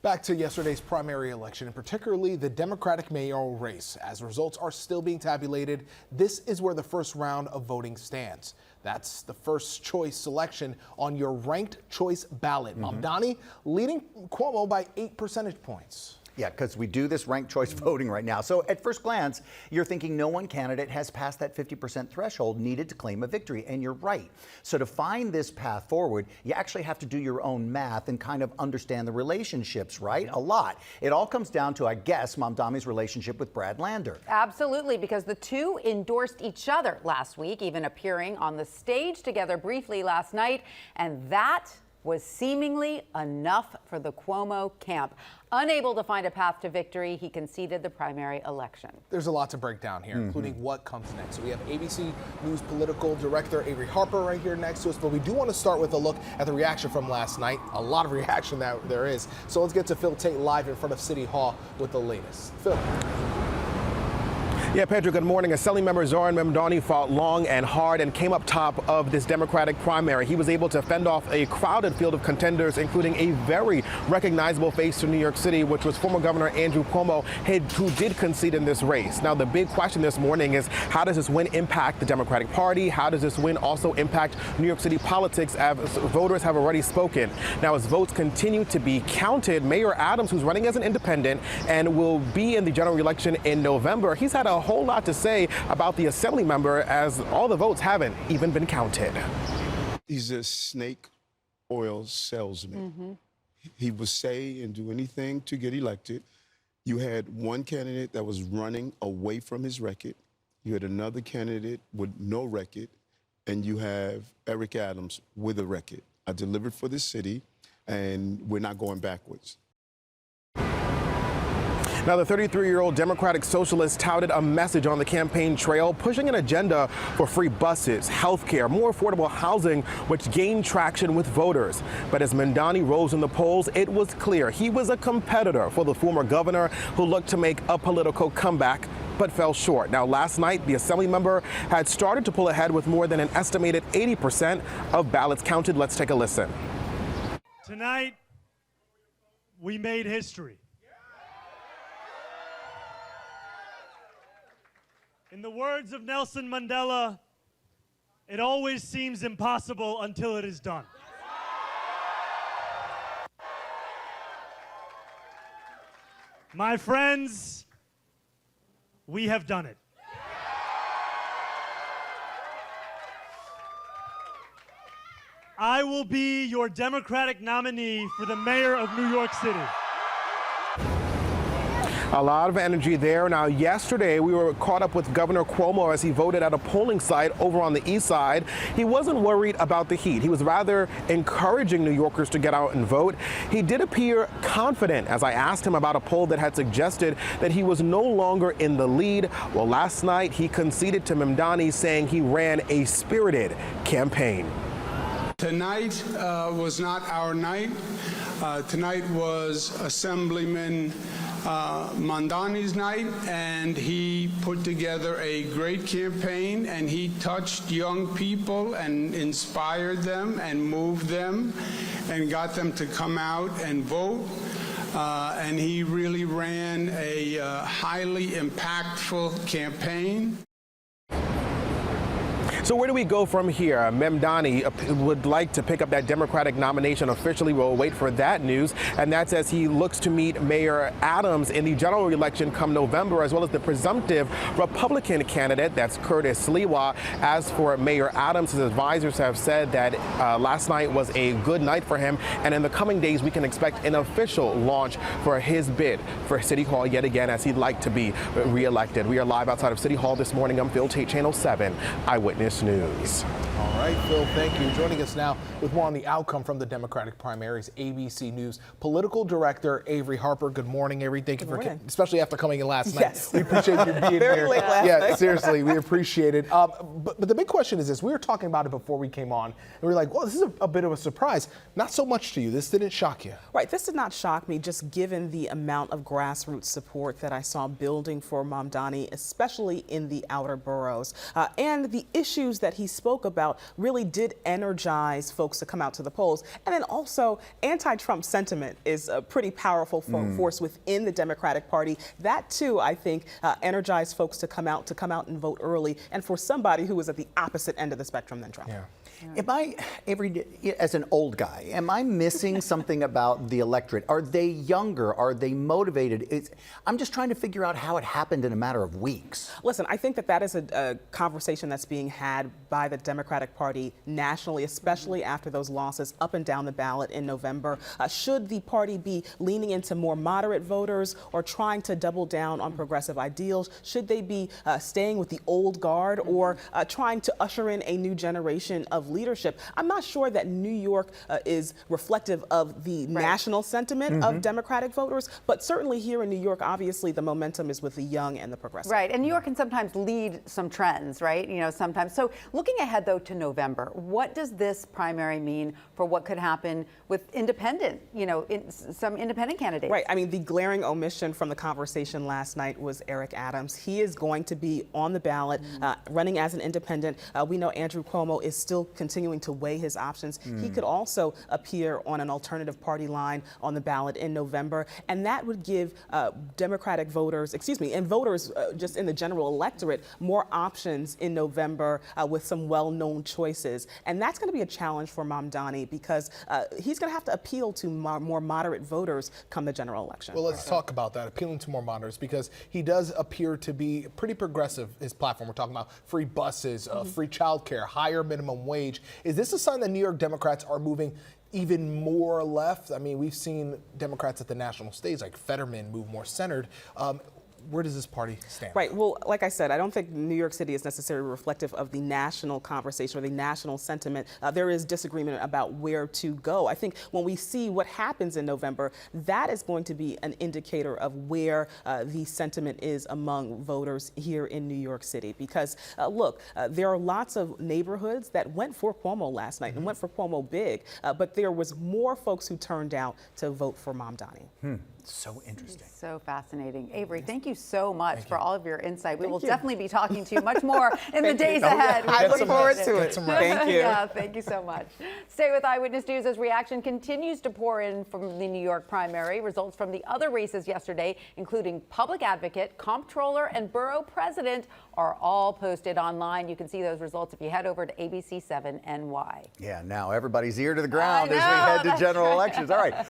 Back to yesterday's primary election, and particularly the Democratic mayoral race. As results are still being tabulated, this is where the first round of voting stands. That's the first choice selection on your ranked choice ballot. Mamdani leading Cuomo by 8 percentage points. Yeah, because we do this ranked choice voting right now. So at first glance, you're thinking no one candidate has passed that 50% threshold needed to claim a victory. And you're right. So to find this path forward, you actually have to do your own math and kind of understand the relationships, right? A lot. It all comes down to, I guess, Mamdani's relationship with Brad Lander. Absolutely, because the two endorsed each other last week, even appearing on the stage together briefly last night. And that was seemingly enough for the Cuomo camp. Unable to find a path to victory, he conceded the primary election. There's a lot to break down here, including what comes next. So we have ABC News political director Avery Harper right here next to us, but we do want to start with a look at the reaction from last night. A lot of reaction that there is. So let's get to Phil Taitt live in front of City Hall with the latest. Phil. Yeah, Pedro, good morning. Assembly member Zohran Mamdani fought long and hard and came up top of this Democratic primary. He was able to fend off a crowded field of contenders, including a very recognizable face to New York City, which was former Governor Andrew Cuomo, who did concede in this race. Now, the big question this morning is, how does this win impact the Democratic Party? How does this win also impact New York City politics, as voters have already spoken? Now, as votes continue to be counted, Mayor Adams, who's running as an independent and will be in the general election in November, he's had a whole lot to say about the assembly member, as all the votes haven't even been counted. He's a snake oil salesman. He will say and do anything to get elected. You had one candidate that was running away from his record. You had another candidate with no record, and you have Eric Adams with a record. I delivered for this city, and we're not going backwards. Now, the 33-year-old Democratic Socialist touted a message on the campaign trail, pushing an agenda for free buses, health care, more affordable housing, which gained traction with voters. But as Mamdani rose in the polls, it was clear he was a competitor for the former governor who looked to make a political comeback, but fell short. Now, last night, the assembly member had started to pull ahead with more than an estimated 80% of ballots counted. Let's take a listen. Tonight, we made history. In the words of Nelson Mandela, it always seems impossible until it is done. My friends, we have done it. I will be your Democratic nominee for the mayor of New York City. A lot of energy there. Now, yesterday we were caught up with Governor Cuomo as he voted at a polling site over on the east side. He wasn't worried about the heat. He was rather encouraging New Yorkers to get out and vote. He did appear confident as I asked him about a poll that had suggested that he was no longer in the lead. Well, last night he conceded to Mamdani, saying he ran a spirited campaign. Tonight was not our night. Tonight was Assemblyman Mamdani's night, and he put together a great campaign, and he touched young people and inspired them and moved them and got them to come out and vote. And he really ran a highly impactful campaign. So where do we go from here? Mamdani would like to pick up that Democratic nomination officially. We'll wait for that news. And that's as he looks to meet Mayor Adams in the general election come November, as well as the presumptive Republican candidate, that's Curtis Sliwa. As for Mayor Adams, his advisors have said that last night was a good night for him. And in the coming days, we can expect an official launch for his bid for City Hall yet again, as he'd like to be reelected. We are live outside of City Hall this morning. I'm Phil Taitt, Channel 7 Eyewitness News. All right, Phil, thank you. Joining us now with more on the outcome from the Democratic primaries, ABC News political director Avery Harper. Good morning, Avery. Thank you for, especially after coming in last night. Yes. We appreciate you being Very here. late last night. Seriously, we appreciate it. But the big question is this: we were talking about it before we came on, and we were like, well, this is a bit of a surprise. Not so much to you. This didn't shock you. Right. This did not shock me, just given the amount of grassroots support that I saw building for Mamdani, especially in the outer boroughs, and the issues issues that he spoke about really did energize folks to come out to the polls. And then also, anti-Trump sentiment is a pretty powerful force within the Democratic Party. That too, I think, energized folks to come out and vote early, and for somebody who was at the opposite end of the spectrum than Trump. Yeah. Am I, Avery, as an old guy, am I missing something about the electorate? Are they younger? Are they motivated? I'm just trying to figure out how it happened in a matter of weeks. Listen, I think that is a conversation that's being had by the Democratic Party nationally, especially after those losses up and down the ballot in November. Should the party be leaning into more moderate voters or trying to double down on progressive ideals? Should they be staying with the old guard or trying to usher in a new generation of leadership? I'm not sure that New York is reflective of the national sentiment of Democratic voters, but certainly here in New York, obviously the momentum is with the young and the progressive. Right, and New York can sometimes lead some trends, right? Sometimes. So looking ahead, though, to November, what does this primary mean for what could happen with independent, some independent candidates? Right, I mean, the glaring omission from the conversation last night was Eric Adams. He is going to be on the ballot, running as an independent. We know Andrew Cuomo is still continuing to weigh his options. He could also appear on an alternative party line on the ballot in November, and that would give Democratic voters, and voters just in the general electorate, more options in November with some well-known choices. And that's going to be a challenge for Mamdani because he's going to have to appeal to more moderate voters come the general election. Well, let's talk about that, appealing to more moderates, because he does appear to be pretty progressive, his platform. We're talking about free buses, free childcare, higher minimum wage. Is this a sign that New York Democrats are moving even more left? I mean, we've seen Democrats at the national stage, like Fetterman, move more centered. Where does this party stand? Right. Well, like I said, I don't think New York City is necessarily reflective of the national conversation or the national sentiment. There is disagreement about where to go. I think when we see what happens in November, that is going to be an indicator of where the sentiment is among voters here in New York City. Because, look, there are lots of neighborhoods that went for Cuomo last night and went for Cuomo big, but there was more folks who turned out to vote for Mamdani. So interesting. So fascinating. Avery, thank you so much for all of your insight. We will definitely be talking to you much more in the days ahead. I look forward to it. Thank you. Yeah, thank you so much. Stay with Eyewitness News as reaction continues to pour in from the New York primary. Results from the other races yesterday, including public advocate, comptroller, and borough president, are all posted online. You can see those results if you head over to ABC-7 NY. Yeah, now everybody's ear to the ground as we head to general elections. All right.